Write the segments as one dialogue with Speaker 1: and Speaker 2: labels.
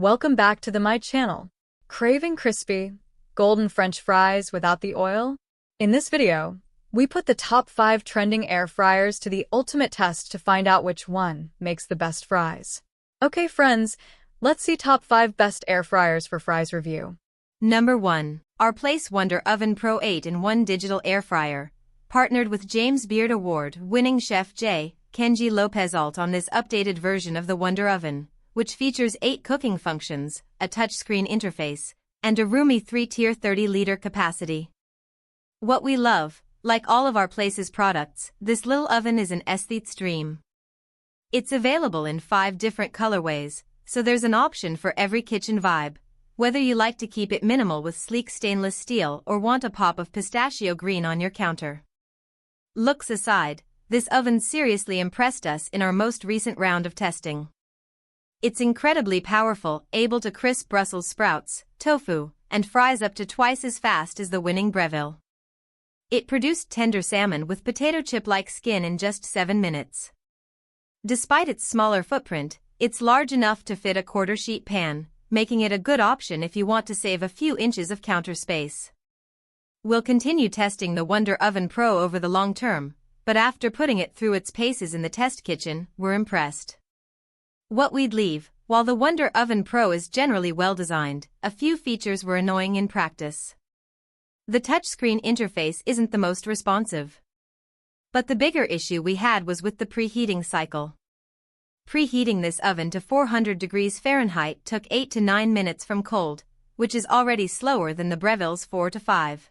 Speaker 1: Welcome back to my channel. Craving crispy, golden French fries without the oil? In this video, we put the top 5 trending air fryers to the ultimate test to find out which one makes the best fries. Okay friends, let's see top 5 best air fryers for fries review.
Speaker 2: Number 1. Our Place Wonder Oven Pro 8-in-1 Digital Air Fryer. Partnered with James Beard Award-winning chef J. Kenji Lopez-Alt on this updated version of the Wonder Oven, which features 8 cooking functions, a touchscreen interface, and a roomy 3-tier 30-liter capacity. What we love, like all of our Place's products, this little oven is an aesthete's dream. It's available in 5 different colorways, so there's an option for every kitchen vibe, whether you like to keep it minimal with sleek stainless steel or want a pop of pistachio green on your counter. Looks aside, this oven seriously impressed us in our most recent round of testing. It's incredibly powerful, able to crisp Brussels sprouts, tofu, and fries up to twice as fast as the winning Breville. It produced tender salmon with potato chip-like skin in just 7 minutes. Despite its smaller footprint, it's large enough to fit a quarter-sheet pan, making it a good option if you want to save a few inches of counter space. We'll continue testing the Wonder Oven Pro over the long term, but after putting it through its paces in the test kitchen, we're impressed. What we'd leave, while the Wonder Oven Pro is generally well-designed, a few features were annoying in practice. The touchscreen interface isn't the most responsive. But the bigger issue we had was with the preheating cycle. Preheating this oven to 400 degrees Fahrenheit took 8 to 9 minutes from cold, which is already slower than the Breville's 4 to 5.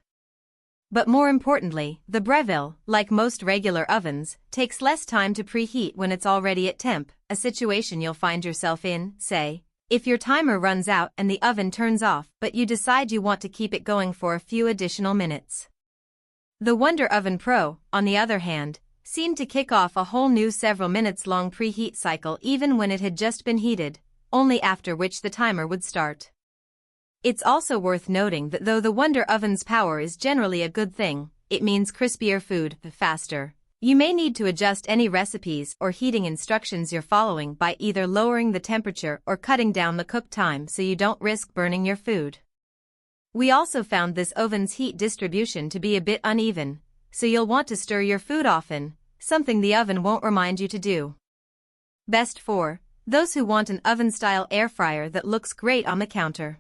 Speaker 2: But more importantly, the Breville, like most regular ovens, takes less time to preheat when it's already at temp, a situation you'll find yourself in, say, if your timer runs out and the oven turns off but you decide you want to keep it going for a few additional minutes. The Wonder Oven Pro, on the other hand, seemed to kick off a whole new several minutes long preheat cycle even when it had just been heated, only after which the timer would start. It's also worth noting that though the Wonder Oven's power is generally a good thing, it means crispier food faster. You may need to adjust any recipes or heating instructions you're following by either lowering the temperature or cutting down the cook time so you don't risk burning your food. We also found this oven's heat distribution to be a bit uneven, so you'll want to stir your food often, something the oven won't remind you to do. Best for those who want an oven-style air fryer that looks great on the counter.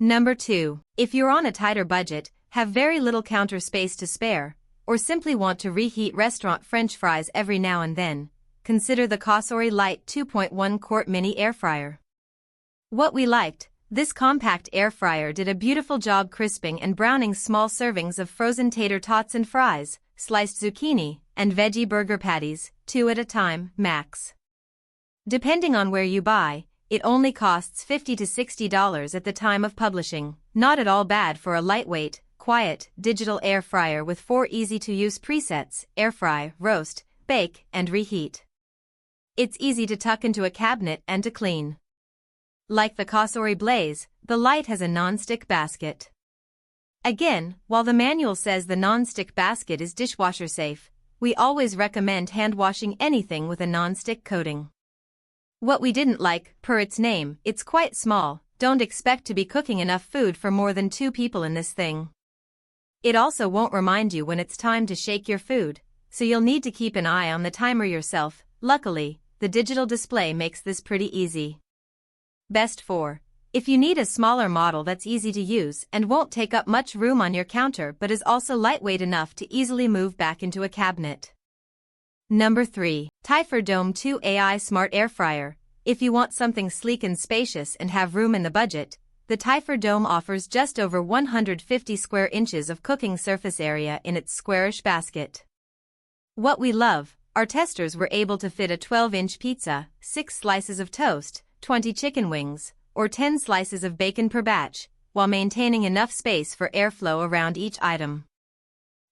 Speaker 2: Number 2. If you're on a tighter budget, have very little counter space to spare, or simply want to reheat restaurant French fries every now and then, consider the Cosori Lite 2.1-quart mini air fryer. What we liked, this compact air fryer did a beautiful job crisping and browning small servings of frozen tater tots and fries, sliced zucchini, and veggie burger patties, 2 at a time, max. Depending on where you buy, it only costs $50 to $60 at the time of publishing, not at all bad for a lightweight, quiet, digital air fryer with 4 easy-to-use presets: air fry, roast, bake, and reheat. It's easy to tuck into a cabinet and to clean. Like the Cosori Blaze, the Lite has a non-stick basket. Again, while the manual says the non-stick basket is dishwasher safe, we always recommend hand-washing anything with a non-stick coating. What we didn't like, per its name, it's quite small. Don't expect to be cooking enough food for more than 2 people in this thing. It also won't remind you when it's time to shake your food, so you'll need to keep an eye on the timer yourself. Luckily, the digital display makes this pretty easy. Best for if you need a smaller model that's easy to use and won't take up much room on your counter but is also lightweight enough to easily move back into a cabinet. Number 3. Typhur Dome 2 AI Smart Air Fryer. If you want something sleek and spacious and have room in the budget, the Typhur Dome offers just over 150 square inches of cooking surface area in its squarish basket. What we love, our testers were able to fit a 12-inch pizza, 6 slices of toast, 20 chicken wings, or 10 slices of bacon per batch, while maintaining enough space for airflow around each item.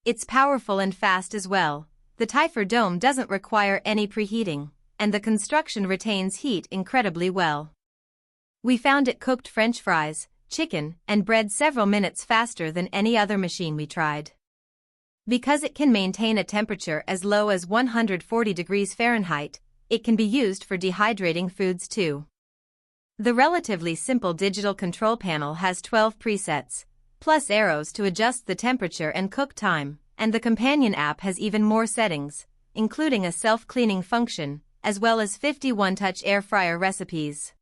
Speaker 2: It's powerful and fast as well. The Typhur Dome doesn't require any preheating, and the construction retains heat incredibly well. We found it cooked French fries, chicken, and bread several minutes faster than any other machine we tried. Because it can maintain a temperature as low as 140 degrees Fahrenheit, it can be used for dehydrating foods too. The relatively simple digital control panel has 12 presets, plus arrows to adjust the temperature and cook time, and the companion app has even more settings, including a self-cleaning function, as well as 51 touch air fryer recipes.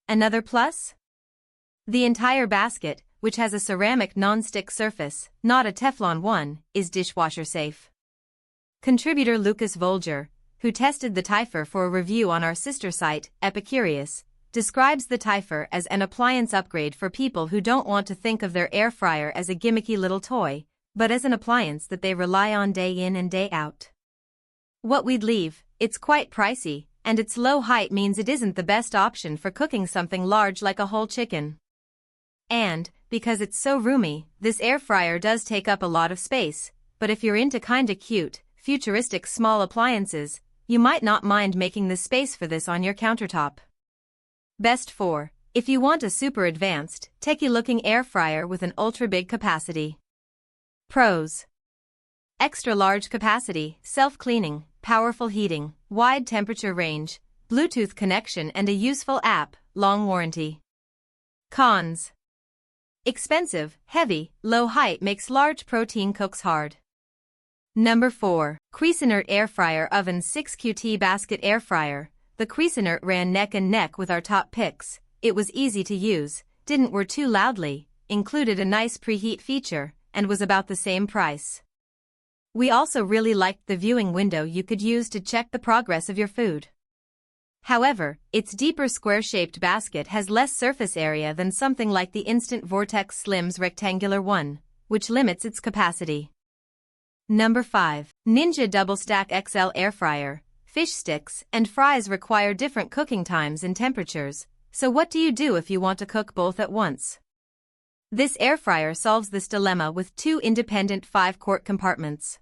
Speaker 2: Another plus? The entire basket, which has a ceramic non-stick surface, not a Teflon one, is dishwasher safe. Contributor Lucas Volger, who tested the Typhur for a review on our sister site, Epicurious, describes the Typhur as an appliance upgrade for people who don't want to think of their air fryer as a gimmicky little toy, but as an appliance that they rely on day in and day out. What we'd leave, it's quite pricey, and its low height means it isn't the best option for cooking something large like a whole chicken. And, because it's so roomy, this air fryer does take up a lot of space, but if you're into kinda cute, futuristic small appliances, you might not mind making the space for this on your countertop. Best for, if you want a super advanced, techy-looking air fryer with an ultra-big capacity. Pros: extra large capacity, self-cleaning, powerful heating, wide temperature range, Bluetooth connection and a useful app, long warranty. Cons: expensive, heavy, low height makes large protein cooks hard. Number 4. Cuisinart Air Fryer Oven 6QT Basket Air Fryer. The Cuisinart ran neck and neck with our top picks. It was easy to use, didn't whir too loudly, included a nice preheat feature, and was about the same price. We also really liked the viewing window you could use to check the progress of your food. However, its deeper square-shaped basket has less surface area than something like the Instant Vortex Slim's rectangular one, which limits its capacity. Number 5. Ninja DoubleStack XL Air Fryer. Fish sticks and fries require different cooking times and temperatures, so what do you do if you want to cook both at once? This air fryer solves this dilemma with 2 independent 5-quart compartments.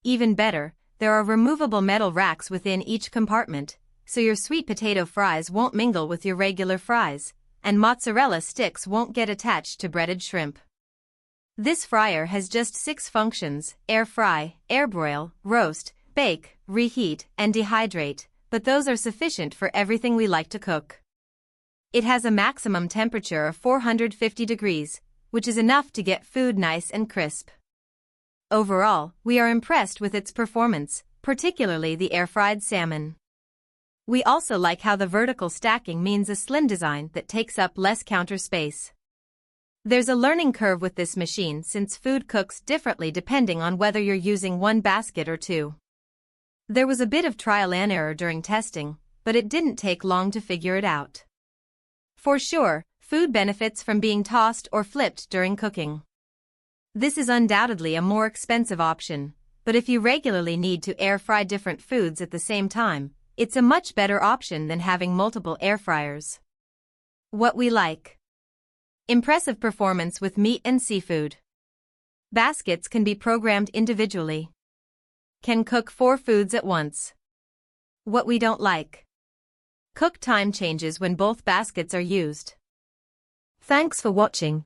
Speaker 2: Even better, there are removable metal racks within each compartment, so your sweet potato fries won't mingle with your regular fries, and mozzarella sticks won't get attached to breaded shrimp. This fryer has just 6 functions: air fry, air broil, roast, bake, reheat, and dehydrate, but those are sufficient for everything we like to cook. It has a maximum temperature of 450 degrees, which is enough to get food nice and crisp. Overall, we are impressed with its performance, particularly the air-fried salmon. We also like how the vertical stacking means a slim design that takes up less counter space. There's a learning curve with this machine since food cooks differently depending on whether you're using one basket or 2. There was a bit of trial and error during testing, but it didn't take long to figure it out. For sure, food benefits from being tossed or flipped during cooking. This is undoubtedly a more expensive option, but if you regularly need to air fry different foods at the same time, it's a much better option than having multiple air fryers. What we like: impressive performance with meat and seafood. Baskets can be programmed individually. Can cook 4 foods at once. What we don't like: cook time changes when both baskets are used. Thanks for watching.